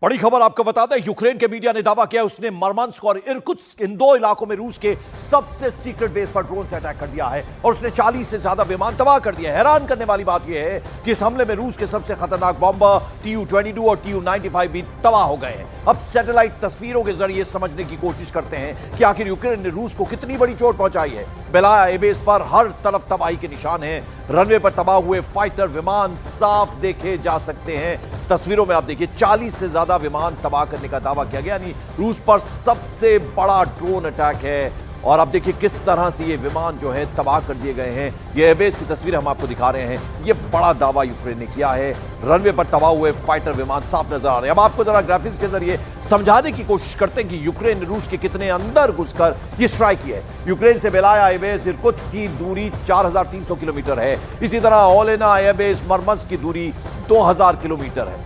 बड़ी खबर आपको बता दें, यूक्रेन के मीडिया ने दावा किया उसने मरमांस्क और इर्कुत्स्क इन दो इलाकों में रूस के सबसे सीक्रेट बेस पर ड्रोन से अटैक कर दिया है और उसने 40 से ज्यादा विमान तबाह कर दिए। हैरान करने वाली बात यह है कि इस हमले में रूस के सबसे खतरनाक बॉम्बर Tu-22 और Tu-95 भी तबाह हो गए हैं। अब सैटेलाइट तस्वीरों के जरिए समझने की कोशिश करते हैं कि आखिर यूक्रेन ने रूस को कितनी बड़ी चोट पहुंचाई है। बेलाया एयरबेस पर हर तरफ तबाही के निशान हैं। रनवे पर तबाह हुए फाइटर विमान साफ देखे जा सकते हैं। तस्वीरों में आप देखिए 40 से ज्यादा विमान तबाह करने का दावा किया गया, यानी रूस पर सबसे बड़ा ड्रोन अटैक है। और अब देखिए किस तरह से ये विमान जो है तबाह कर दिए गए हैं। ये एयरबेस की तस्वीर हम आपको दिखा रहे हैं। ये बड़ा दावा यूक्रेन ने किया है। रनवे पर तबाह हुए फाइटर विमान साफ नजर आ रहे हैं। अब आपको जरा ग्राफिक्स के जरिए समझाने की कोशिश करते हैं कि यूक्रेन ने रूस के कितने अंदर घुसकर ये स्ट्राइक किया है। यूक्रेन से बेलाया एयरबेस इर्कुत्स्क की दूरी 4300 किलोमीटर है। इसी तरह ओलेना एयरबेस मरमंस्क की दूरी 2000 किलोमीटर है।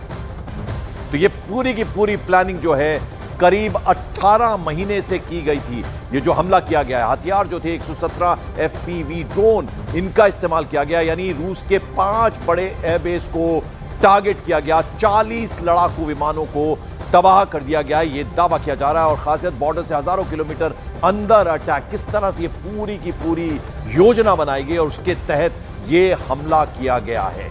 तो ये पूरी की पूरी प्लानिंग जो है करीब 18 महीने से की गई थी। ये जो हमला किया गया है, हथियार जो थे 117 FPV ड्रोन, इनका इस्तेमाल किया गया, यानी रूस के 5 बड़े एयरबेस को टारगेट किया गया। 40 लड़ाकू विमानों को तबाह कर दिया गया, ये दावा किया जा रहा है। और खासियत बॉर्डर से हजारों किलोमीटर अंदर अटैक, किस तरह से ये पूरी की पूरी योजना बनाई गई और उसके तहत ये हमला किया गया है।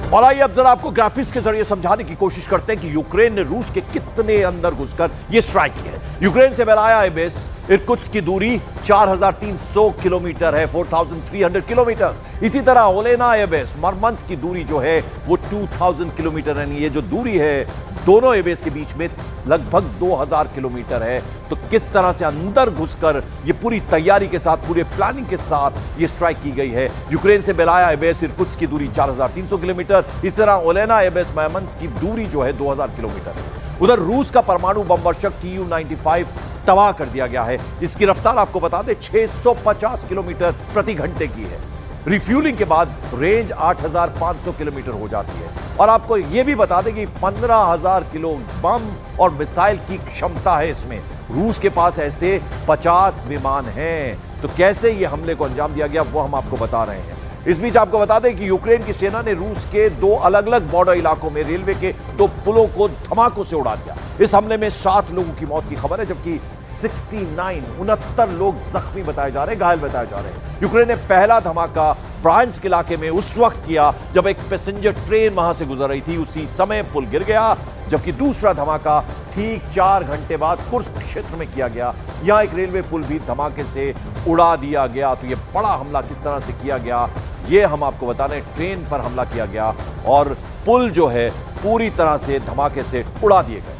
और आइए अब जरा आपको ग्राफिक्स के जरिए समझाने की कोशिश करते हैं कि यूक्रेन ने रूस के कितने अंदर घुसकर यह स्ट्राइक किया है। यूक्रेन से बेलाया एयरबेस इर्कुत्स्क की दूरी 4300 किलोमीटर है, 4300 किलोमीटर। इसी तरह ओलेना एयरबेस मरमंस्क की दूरी जो है वो 2000 किलोमीटर, यानी ये जो दूरी है दोनों एयरबेस के बीच में लगभग 2000 किलोमीटर है। तो किस तरह से अंदर घुसकर ये पूरी तैयारी के साथ, पूरे प्लानिंग के साथ ये स्ट्राइक की गई है। यूक्रेन से बेलाया एयरबेस इर्कुत्स्क की दूरी 4300 किलोमीटर, इस तरह ओलेना एयरबेस मरमंस्क की दूरी जो है 2000 किलोमीटर है। उधर रूस का परमाणु बम वर्षक Tu-95 तबाह कर दिया गया है। इसकी रफ्तार आपको बता दें 650 किलोमीटर प्रति घंटे की है। रिफ्यूलिंग के बाद रेंज 8500 किलोमीटर हो जाती है। और आपको यह भी बता दें कि 15000 किलो बम और मिसाइल की क्षमता है इसमें। रूस के पास ऐसे 50 विमान हैं। तो कैसे यह हमले को अंजाम दिया गया वो हम आपको बता रहे हैं। इस बीच आपको बता दें कि यूक्रेन की सेना ने रूस के 2 अलग अलग बॉर्डर इलाकों में रेलवे के 2 पुलों को धमाकों से उड़ा दिया। इस हमले में 7 लोगों की मौत की खबर है, जबकि 69 लोग जख्मी बताए जा रहे हैं, घायल बताए जा रहे हैं। यूक्रेन ने पहला धमाका ब्रायंस्क इलाके में उस वक्त किया जब एक पैसेंजर ट्रेन वहां से गुजर रही थी, उसी समय पुल गिर गया। जबकि दूसरा धमाका ठीक 4 घंटे बाद कुर्स्क क्षेत्र में किया गया। यहां एक रेलवे पुल भी धमाके से उड़ा दिया गया। तो यह बड़ा हमला किस तरह से किया गया ये हम आपको बता रहे हैं। ट्रेन पर हमला किया गया और पुल जो है पूरी तरह से धमाके से उड़ा दिए गए।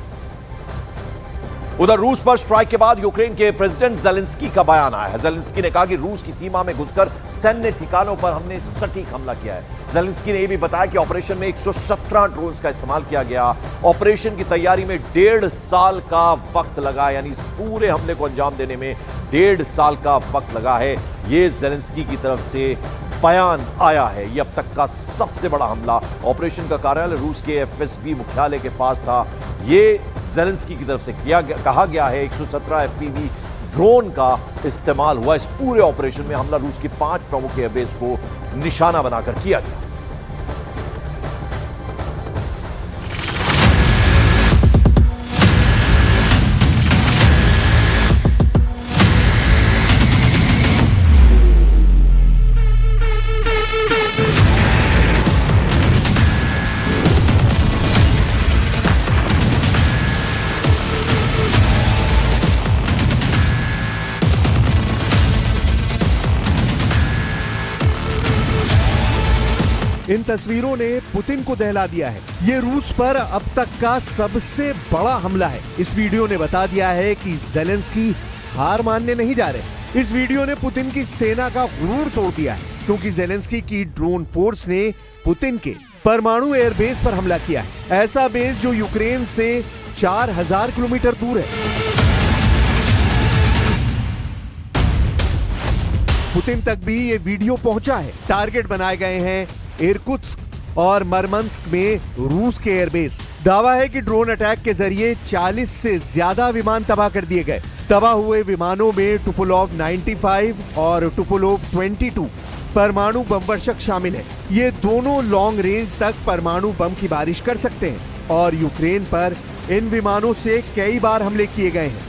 उधर रूस पर स्ट्राइक के बाद यूक्रेन के प्रेसिडेंट ज़ेलेंस्की का बयान आया है। ज़ेलेंस्की ने कहा कि रूस की सीमा में घुसकर सैन्य ठिकानों पर हमने सटीक हमला किया है। ज़ेलेंस्की ने यह भी बताया कि ऑपरेशन में 117 ड्रोन्स का इस्तेमाल किया गया। ऑपरेशन की तैयारी में 1.5 साल का वक्त लगा, यानी इस पूरे हमले को अंजाम देने में 1.5 साल का वक्त लगा है। ये ज़ेलेंस्की की तरफ से बयान आया है। यह अब तक का सबसे बड़ा हमला। ऑपरेशन का कार्यालय रूस के FSB मुख्यालय के पास था। ये ज़ेलेंस्की की तरफ से कहा गया है। 117 FPV ड्रोन का इस्तेमाल हुआ। इस पूरे ऑपरेशन में हमला रूस की 5 प्रमुख एयरबेस को निशाना बनाकर किया गया। इन तस्वीरों ने पुतिन को दहला दिया है। ये रूस पर अब तक का सबसे बड़ा हमला है। इस वीडियो ने बता दिया है कि ज़ेलेंस्की हार मानने नहीं जा रहे। इस वीडियो ने पुतिन की सेना का गुरूर तोड़ दिया है, क्योंकि ज़ेलेंस्की की ड्रोन फोर्स ने पुतिन के परमाणु एयरबेस पर हमला किया है। ऐसा बेस जो यूक्रेन से 4000 किलोमीटर दूर है। पुतिन तक भी ये वीडियो पहुंचा है। टारगेट बनाए गए हैं इर्कुत्स्क और मरमंस्क में रूस के एयरबेस। दावा है कि ड्रोन अटैक के जरिए 40 से ज्यादा विमान तबाह कर दिए गए। तबाह हुए विमानों में टुपोलोव 95 और टुपोलोव 22 परमाणु बम वर्षक शामिल है। ये दोनों लॉन्ग रेंज तक परमाणु बम की बारिश कर सकते हैं और यूक्रेन पर इन विमानों से कई बार हमले किए गए हैं।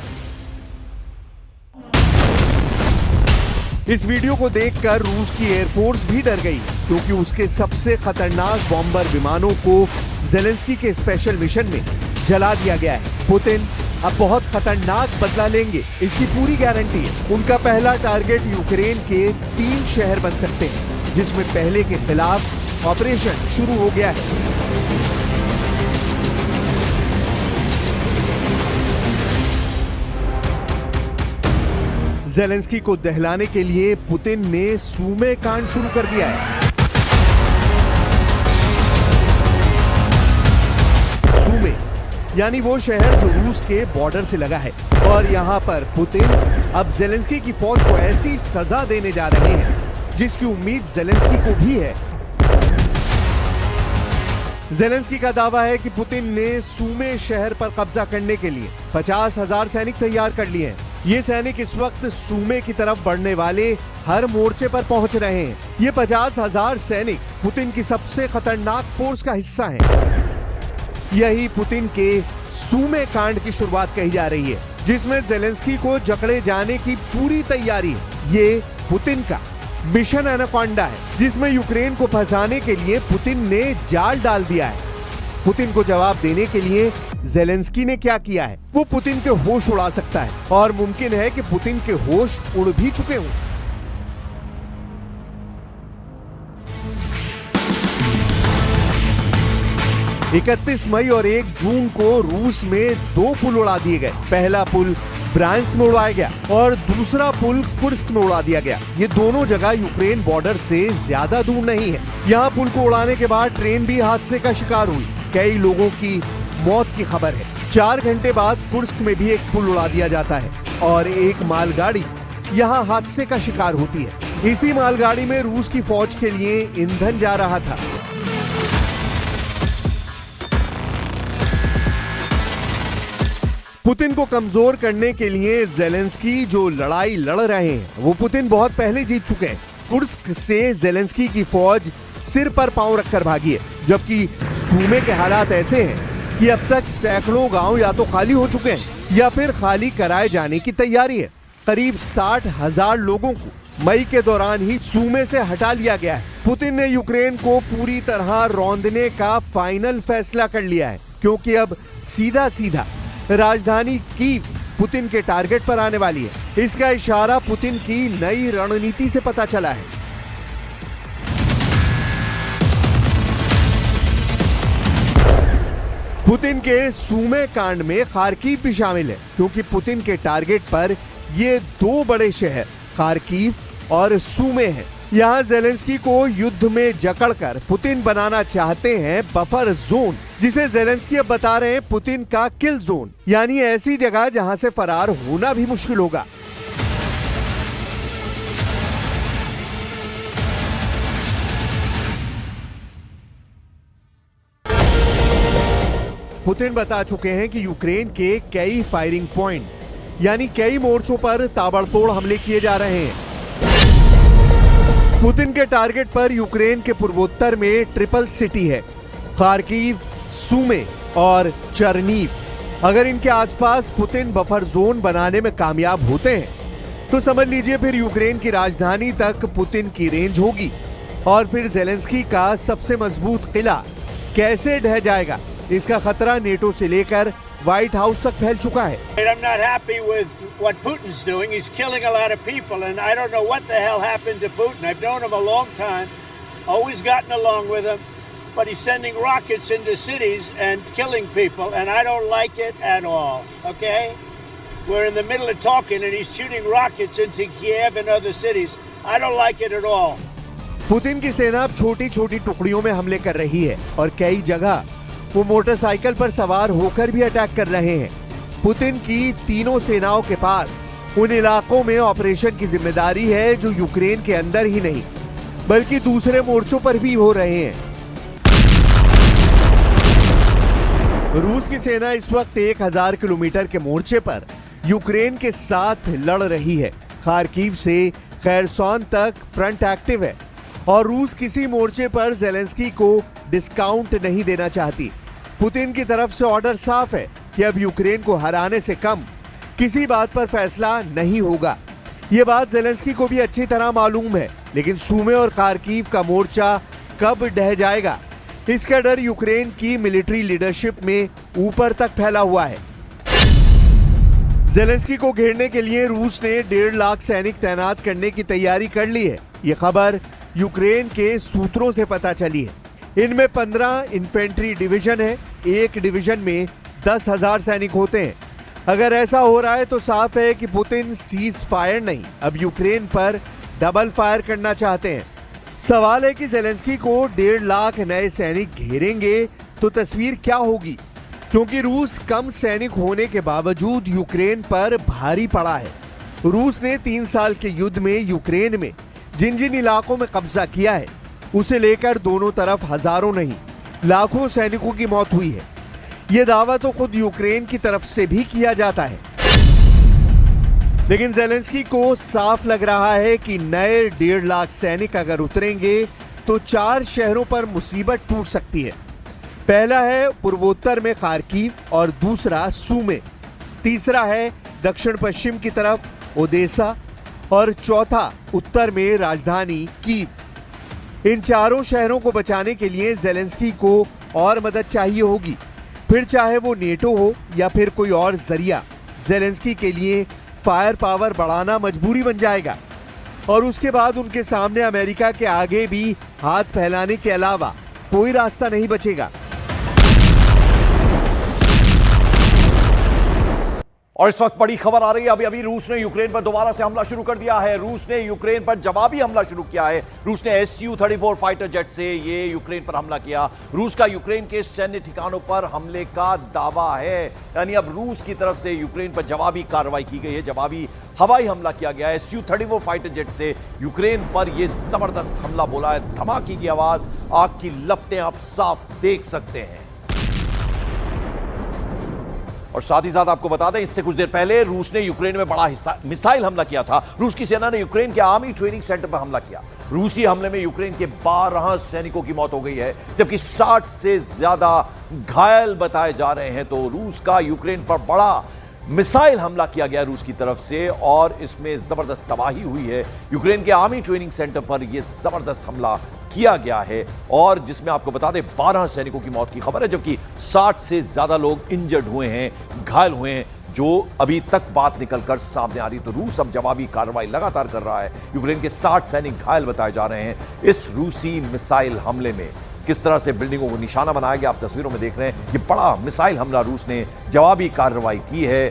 इस वीडियो को देखकर रूस की एयरफोर्स भी डर गई, क्योंकि उसके सबसे खतरनाक बॉम्बर विमानों को ज़ेलेंस्की के स्पेशल मिशन में जला दिया गया है। पुतिन अब बहुत खतरनाक बदला लेंगे, इसकी पूरी गारंटी है। उनका पहला टारगेट यूक्रेन के 3 शहर बन सकते हैं, जिसमें पहले के खिलाफ ऑपरेशन शुरू हो गया है। ज़ेलेंस्की को दहलाने के लिए पुतिन ने सूमे कांड शुरू कर दिया है। सूमे यानी वो शहर जो रूस के बॉर्डर से लगा है, और यहाँ पर पुतिन अब ज़ेलेंस्की की फौज को ऐसी सजा देने जा रहे हैं जिसकी उम्मीद ज़ेलेंस्की को भी है। ज़ेलेंस्की का दावा है कि पुतिन ने सूमे शहर पर कब्जा करने के लिए 50,000 सैनिक तैयार कर लिए हैं। ये सैनिक इस वक्त सूमे की तरफ बढ़ने वाले हर मोर्चे पर पहुंच रहे हैं। ये 50,000 सैनिक पुतिन की सबसे खतरनाक फोर्स का हिस्सा हैं। यही पुतिन के सूमे कांड की शुरुआत कही जा रही है, जिसमें ज़ेलेंस्की को जकड़े जाने की पूरी तैयारी है। ये पुतिन का मिशन एनाकोंडा है, जिसमें यूक्रेन को फंसाने के लिए पुतिन ने जाल डाल दिया है। पुतिन को जवाब देने के लिए ज़ेलेंस्की ने क्या किया है, वो पुतिन के होश उड़ा सकता है, और मुमकिन है कि पुतिन के होश उड़ भी चुके हों। इकतीस मई और 1 जून को रूस में 2 पुल उड़ा दिए गए। पहला पुल ब्रांस्क में उड़ाया गया और दूसरा पुल कुर्स्क में उड़ा दिया गया। ये दोनों जगह यूक्रेन बॉर्डर से ज्यादा दूर नहीं है। यहाँ पुल को उड़ाने के बाद ट्रेन भी हादसे का शिकार हुई। कई लोगों की मौत की खबर है। 4 घंटे बाद कुर्स्क में भी एक पुल उड़ा दिया जाता है और एक मालगाड़ी यहाँ हादसे का शिकार होती है। इसी मालगाड़ी में रूस की फौज के लिए ईंधन जा रहा था। पुतिन को कमजोर करने के लिए ज़ेलेंस्की जो लड़ाई लड़ रहे हैं, वो पुतिन बहुत पहले जीत चुके हैं। कुर्स्क से ज़ेलेंस्की की फौज सिर पर पांव रखकर भागी है, जबकि सूमे के हालात ऐसे हैं कि अब तक सैकड़ों गांव या तो खाली हो चुके हैं या फिर खाली कराए जाने की तैयारी है। करीब 60,000 लोगों को मई के दौरान ही सूमे से हटा लिया गया है। पुतिन ने यूक्रेन को पूरी तरह रौंदने का फाइनल फैसला कर लिया है, क्योंकि अब सीधा सीधा राजधानी कीव पुतिन के टारगेट पर आने वाली है। इसका इशारा पुतिन की नई रणनीति से पता चला है। पुतिन के सूमे कांड में खार्किव भी शामिल है, क्योंकि पुतिन के टारगेट पर ये 2 बड़े शहर खार्किव और सूमे हैं। यहाँ ज़ेलेंस्की को युद्ध में जकड़कर पुतिन बनाना चाहते हैं बफर जोन, जिसे ज़ेलेंस्की अब बता रहे हैं पुतिन का किल जोन, यानी ऐसी जगह जहां से फरार होना भी मुश्किल होगा। पुतिन बता चुके हैं कि यूक्रेन के कई फायरिंग पॉइंट यानी कई मोर्चों पर ताबड़तोड़ हमले किए जा रहे हैं। पुतिन के टारगेट पर यूक्रेन के पूर्वोत्तर में ट्रिपल सिटी है, खार्किव, सूमे और चर्नीव। अगर इनके आसपास पुतिन बफर जोन बनाने में कामयाब होते हैं तो समझ लीजिए फिर यूक्रेन की राजधानी तक पुतिन की रेंज होगी, और फिर ज़ेलेंस्की का सबसे मजबूत किला कैसे ढह जाएगा, इसका खतरा नेटो से लेकर व्हाइट हाउस तक फैल चुका है। I'm not happy with what Putin's doing. He's killing a lot of people, and I don't know what the hell happened to Putin. I've known him a long time, always gotten along with him, but he's sending rockets into cities and killing people, and I don't like it at all, okay? We're in the middle of talking, and he's shooting rockets into Kiev and other cities. I don't like it at all. Putin की सेना अब छोटी-छोटी टुकड़ियों में हमले कर रही है और कई जगह वो मोटरसाइकिल पर सवार होकर भी अटैक कर रहे हैं। पुतिन की तीनों सेनाओं के पास उन इलाकों में ऑपरेशन की जिम्मेदारी है जो यूक्रेन के अंदर ही नहीं बल्कि दूसरे मोर्चों पर भी हो रहे हैं। रूस की सेना इस वक्त 1000 किलोमीटर के मोर्चे पर यूक्रेन के साथ लड़ रही है। खार्किव से खैरसॉन तक फ्रंट एक्टिव है और रूस किसी मोर्चे पर ज़ेलेंस्की को डिस्काउंट नहीं देना चाहती। पुतिन की तरफ से ऑर्डर साफ है कि अब यूक्रेन को हराने से कम किसी बात पर फैसला नहीं होगा। ये बात ज़ेलेंस्की को भी अच्छी तरह मालूम है, लेकिन सूमे और खार्किव का मोर्चा कब ढह जाएगा, इसका डर यूक्रेन की मिलिट्री लीडरशिप में ऊपर तक फैला हुआ है। ज़ेलेंस्की को घेरने के लिए रूस ने 1.5 लाख सैनिक तैनात करने की तैयारी कर ली है। ये खबर यूक्रेन के सूत्रों से पता चली है। इनमें 15 इन्फेंट्री डिवीजन है। एक डिवीजन में 10,000 सैनिक होते हैं। अगर ऐसा हो रहा है तो साफ है कि पुतिन सीज फायर नहीं, अब यूक्रेन पर डबल फायर करना चाहते हैं। सवाल है कि ज़ेलेंस्की को 1.5 लाख नए सैनिक घेरेंगे तो तस्वीर क्या होगी, क्योंकि रूस कम सैनिक होने के बावजूद यूक्रेन पर भारी पड़ा है। रूस ने 3 साल के युद्ध में यूक्रेन में जिन जिन इलाकों में कब्जा किया है, उसे लेकर दोनों तरफ हजारों नहीं लाखों सैनिकों की मौत हुई है। यह दावा तो खुद यूक्रेन की तरफ से भी किया जाता है, लेकिन ज़ेलेंस्की को साफ लग रहा है कि नए 1.5 लाख सैनिक अगर उतरेंगे तो 4 शहरों पर मुसीबत टूट सकती है। पहला है पूर्वोत्तर में खार्किव और दूसरा सूमे, तीसरा है दक्षिण पश्चिम की तरफ ओदेसा और चौथा उत्तर में राजधानी कीव। इन चारों शहरों को बचाने के लिए ज़ेलेंस्की को और मदद चाहिए होगी, फिर चाहे वो नेटो हो या फिर कोई और जरिया। ज़ेलेंस्की के लिए फायर पावर बढ़ाना मजबूरी बन जाएगा और उसके बाद उनके सामने अमेरिका के आगे भी हाथ फैलाने के अलावा कोई रास्ता नहीं बचेगा। और इस वक्त बड़ी खबर आ रही है, अभी रूस ने यूक्रेन पर दोबारा से हमला शुरू कर दिया है। रूस ने यूक्रेन पर जवाबी हमला शुरू किया है। रूस ने Su-34 फाइटर जेट से ये यूक्रेन पर हमला किया। रूस का यूक्रेन के सैन्य ठिकानों पर हमले का दावा है, यानी अब रूस की तरफ से यूक्रेन पर जवाबी कार्रवाई की गई है, जवाबी हवाई हमला किया गया है। Su-34 फाइटर जेट से यूक्रेन पर यह जबरदस्त हमला बोला है। धमाके की आवाज, आग की लपटें आप साफ देख सकते हैं। और साथ ही साथ आपको बता दें, इससे कुछ देर पहले रूस ने यूक्रेन में बड़ा मिसाइल हमला किया था। रूस की सेना ने यूक्रेन के आर्मी ट्रेनिंग सेंटर पर हमला किया। रूसी हमले में यूक्रेन के 12 सैनिकों की मौत हो गई है, जबकि 60 से ज्यादा घायल बताए जा रहे हैं। तो रूस का यूक्रेन पर बड़ा मिसाइल हमला किया गया रूस की तरफ से और इसमें जबरदस्त तबाही हुई है। यूक्रेन के आर्मी ट्रेनिंग सेंटर पर यह जबरदस्त हमला किया गया है और जिसमें आपको बता दें 12 सैनिकों की मौत की खबर है, जबकि 60 से ज्यादा लोग इंजर्ड हुए हैं, घायल हुए हैं, जो अभी तक बात निकलकर सामने आ रही। तो रूस अब जवाबी कार्रवाई लगातार कर रहा है। यूक्रेन के 60 सैनिक घायल बताए जा रहे हैं इस रूसी मिसाइल हमले में। किस तरह से बिल्डिंगों को निशाना बनाया गया, आप तस्वीरों में देख रहे हैं। ये बड़ा मिसाइल हमला रूस ने जवाबी कार्रवाई की है।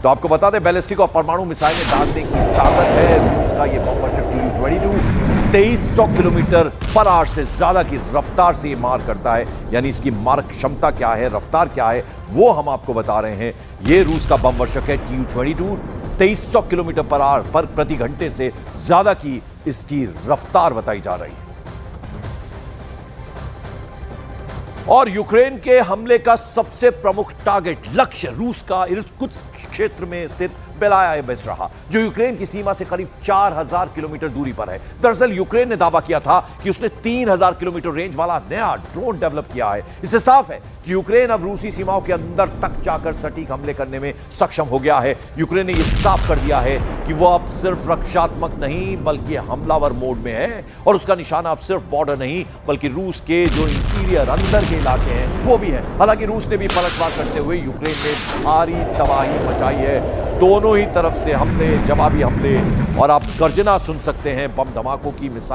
तो आपको बता दें, बैलिस्टिक और परमाणु मिसाइलें दागने की ताकत है रूस का ये बम वर्षक Tu-22 2300 किलोमीटर पर आवर से ज्यादा की रफ्तार से ये मार करता है। यानी इसकी मारक क्षमता क्या है, रफ्तार क्या है, वो हम आपको बता रहे हैं। ये रूस का बम वर्षक है Tu-22 2300 किलोमीटर पर आवर पर प्रति घंटे से ज्यादा की इसकी रफ्तार बताई जा रही है। और यूक्रेन के हमले का सबसे प्रमुख टारगेट लक्ष्य रूस का इर्कुत्स्क क्षेत्र में स्थित बेलायाबेस रहा, जो यूक्रेन की सीमा से करीब 4000 किलोमीटर दूरी पर है। दरअसल यूक्रेन ने दावा किया था कि उसने 3000 किलोमीटर रेंज वाला नया ड्रोन डेवलप किया है। इससे साफ है कि यूक्रेन अब रूसी सीमाओं के अंदर तक जाकर सटीक हमले करने में सक्षम हो गया है। यूक्रेन ने यह साफ कर दिया है कि वो अब सिर्फ रक्षात्मक नहीं बल्कि हमलावर मोड में है और उसका निशाना अब सिर्फ बॉर्डर नहीं बल्कि रूस के जो इंटीरियर अंदर के इलाके हैं वो भी है। हालांकि रूस ने भी पलटवार करते हुए यूक्रेन में भारी तबाही मचाई है। दोनों ही तरफ से हमले, जवाबी हमले और आप गर्जना सुन सकते हैं बम धमाकों की, मिसाइल